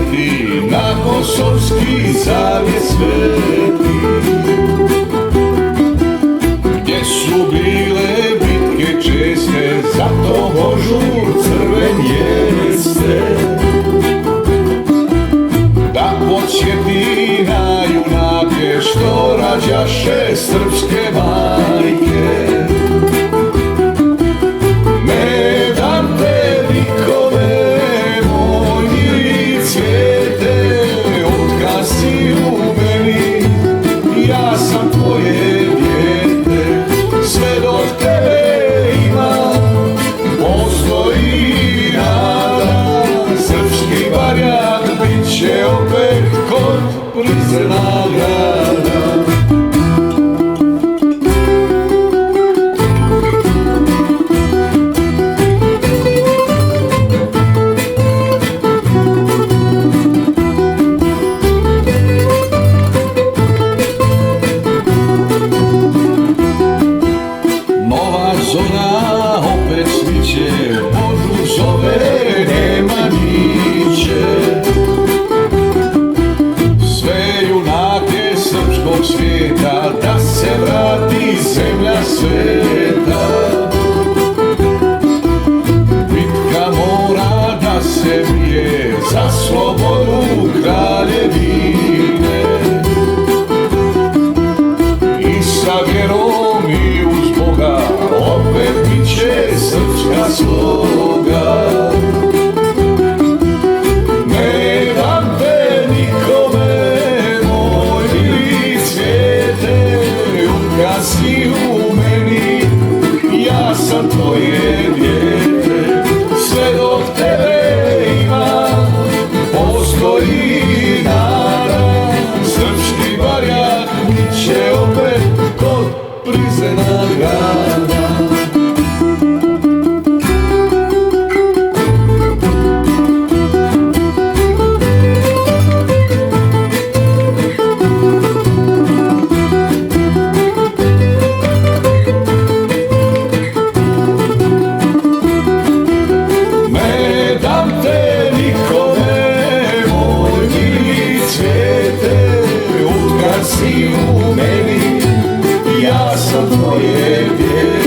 sveti, na Kosovski zavjet sveti. Gdje su bile bitke česte, zato Božur crven jeste. Da podsjeti na junake što rađaše srpske majke. Ne dam te likove, moj mili cvijete, otkad si u meni, ja sam tvoje dijete. Sve dok tebe ima, postoji nada, srpski barjak bit će opet kod prizemna grada. Nova zora opet sviće, Božu zove, nema niće. Sve junake srpskog svijeta, da se vrati zemlja sveta. Bitka mora da se bije za slobodu kraljevine. I sa vjerom i uz Boga opet bit će srpska sloga. Ne dam te nikome, moj mili cvijete, otkad si u meni, ja sam tvoje dijete. Sve dok tebe ima, postoji nada, srpski barjak bit će opet kod prizemna grada. Ne dam te nikome, moj mili cvijete, otkad si u meni, ja sam tvoje dijete.